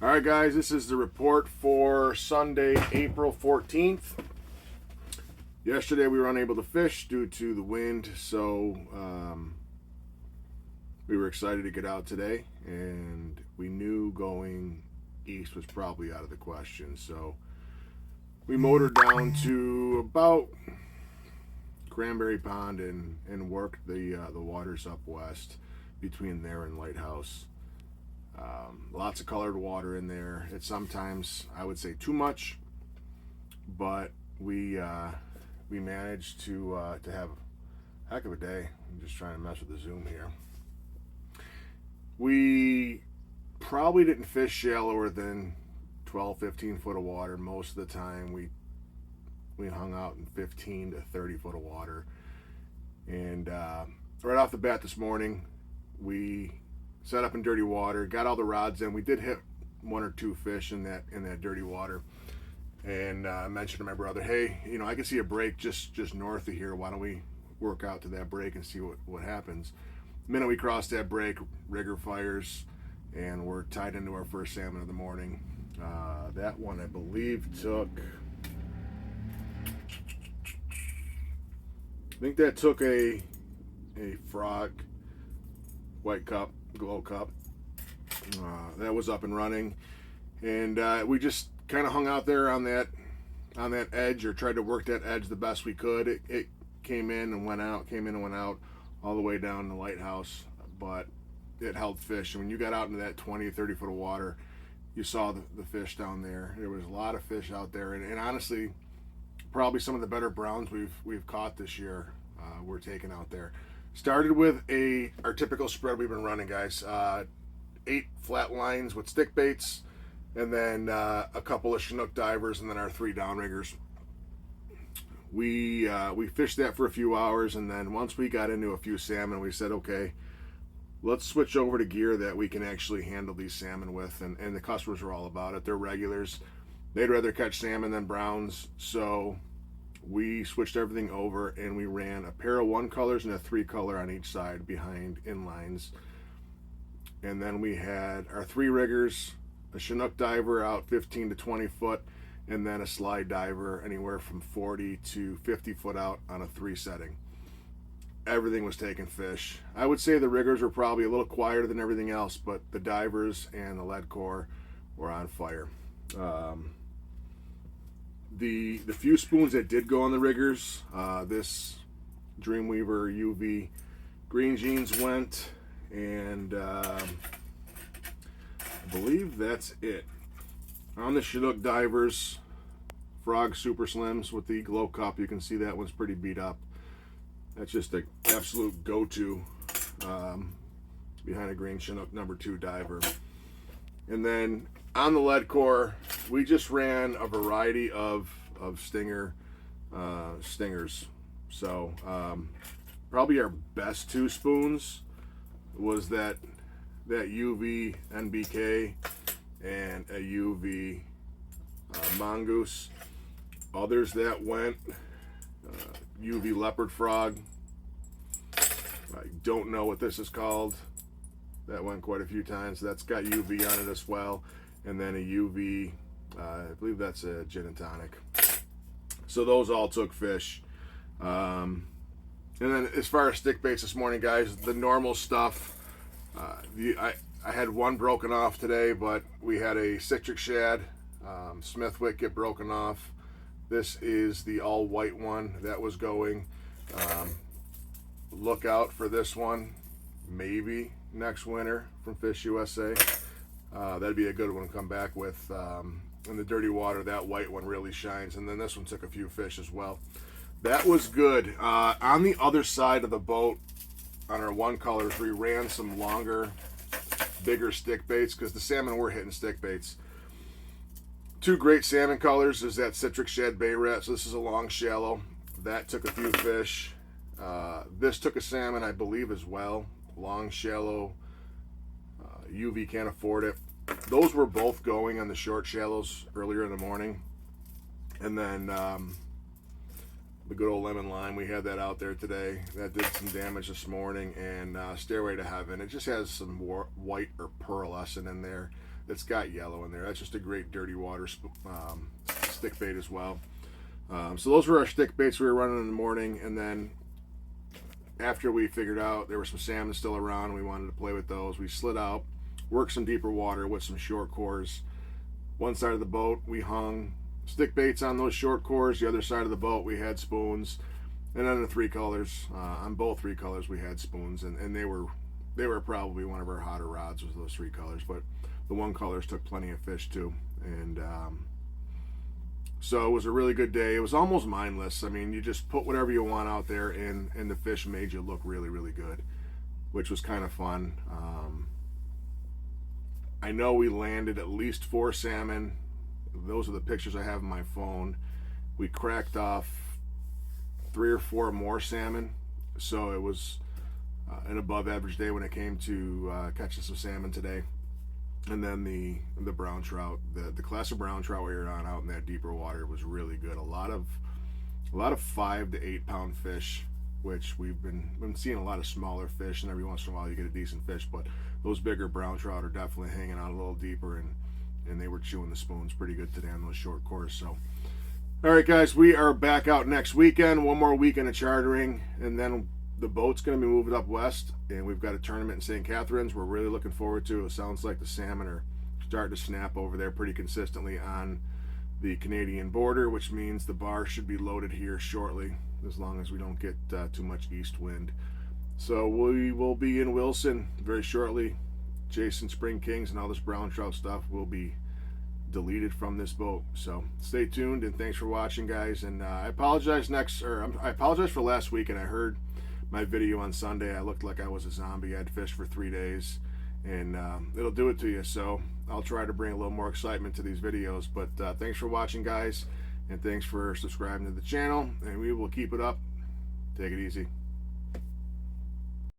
All right, guys, this is the report for Sunday, April 14th. Yesterday we were unable to fish due to the wind, so we were excited to get out today, and we knew going east was probably out of the question. So we motored down to about Cranberry Pond and worked the waters up west between there and Lighthouse. Lots of colored water in there. It's sometimes, I would say, too much, but we managed to have a heck of a day. I'm just trying to mess with the zoom here. We probably didn't fish shallower than 12, 15 foot of water. Most of the time we hung out in 15 to 30 foot of water. And right off the bat this morning, we set up in dirty water, got all the rods in. We did hit one or two fish in that dirty water. And I mentioned to my brother, hey, I can see a break just north of here. Why don't we work out to that break and see what happens? The minute we cross that break, rigger fires, and we're tied into our first salmon of the morning. That one, I believe, took... I think that took a frog, white cup, glow cup. That was up and running, and we just kind of hung out there on that edge, or tried to work that edge the best we could. It came in and went out, all the way down the Lighthouse, but it held fish. And when you got out into that 20, 30 foot of water, you saw the fish down there. There was a lot of fish out there, and honestly, probably some of the better browns we've caught this year we're taking out there. Started with our typical spread we've been running, guys. 8 flat lines with stick baits, and then a couple of Chinook divers, and then our 3 downriggers. We fished that for a few hours, and then once we got into a few salmon, we said, okay, let's switch over to gear that we can actually handle these salmon with. And the customers are all about it. They're regulars. They'd rather catch salmon than browns, so we switched everything over, and we ran a pair of 1 colors and a 3 color on each side behind inlines. And then we had our 3 riggers, a Chinook diver out 15 to 20 foot, and then a slide diver anywhere from 40 to 50 foot out on a 3 setting. Everything was taking fish. I would say the riggers were probably a little quieter than everything else, but the divers and the lead core were on fire. The few spoons that did go on the riggers, this Dreamweaver UV green jeans went, and I believe that's it. On the Chinook divers, Frog Super Slims with the glow cup. You can see that one's pretty beat up. That's just an absolute go-to behind a green Chinook number 2 diver. And then on the lead core, we just ran a variety of stingers. So probably our best 2 spoons was that UV NBK and a UV mongoose. Others that went UV leopard frog. I don't know what this is called. That went quite a few times. That's got UV on it as well. And then a UV, I believe that's a gin and tonic. So those all took fish. And then as far as stick baits this morning, guys, the normal stuff. I had one broken off today, but we had a citric shad Smithwick get broken off. This is the all white one that was going. Look out for this one, maybe next winter from Fish USA. That'd be a good one to come back with. In the dirty water, that white one really shines. And then this one took a few fish as well. That was good. On the other side of the boat, on our 1 colors, we ran some longer, bigger stick baits, because the salmon were hitting stick baits. 2 great salmon colors is that citric shad bay rat. So this is a long shallow. That took a few fish. This took a salmon, I believe, as well. Long shallow. UV can't afford it. Those were both going on the short shallows earlier in the morning. And then the good old lemon lime, we had that out there today. That did some damage this morning. And Stairway to Heaven, it just has some white or pearlescent in there. that's got yellow in there. That's just a great dirty water stick bait as well. So those were our stick baits we were running in the morning, and then after we figured out there were some salmon still around and we wanted to play with those, we slid out, worked some deeper water with some short cores. One side of the boat we hung stick baits on those short cores, the other side of the boat we had spoons, and then the three colors, on both three colors we had spoons, and they were probably one of our hotter rods with those three colors, but the one colors took plenty of fish too. And so it was a really good day. It was almost mindless. I mean, you just put whatever you want out there, and the fish made you look really, really good, which was kind of fun. I know we landed at least 4 salmon. Those are the pictures I have on my phone. We cracked off 3 or 4 more salmon, so it was an above average day when it came to catching some salmon today. And then the brown trout, the class of brown trout we were on out in that deeper water was really good. A lot of 5 to 8 pound fish, which we've been seeing a lot of smaller fish, and every once in a while you get a decent fish, but those bigger brown trout are definitely hanging out a little deeper, and they were chewing the spoons pretty good today on those short cores. So all right guys, we are back out next weekend, one more weekend of chartering, and then the boat's going to be moving up west, and we've got a tournament in St. Catharines we're really looking forward to. It sounds like the salmon are starting to snap over there pretty consistently on the Canadian border, which means the bar should be loaded here shortly, as long as we don't get too much east wind. So we will be in Wilson very shortly. Jason Spring Kings and all this brown trout stuff will be deleted from this boat. So stay tuned, and thanks for watching, guys. And I apologize I apologize for last week, and I heard my video on Sunday. I looked like I was a zombie. I had fished for 3 days, and it'll do it to you. So I'll try to bring a little more excitement to these videos. But thanks for watching, guys, and thanks for subscribing to the channel, and we will keep it up. Take it easy.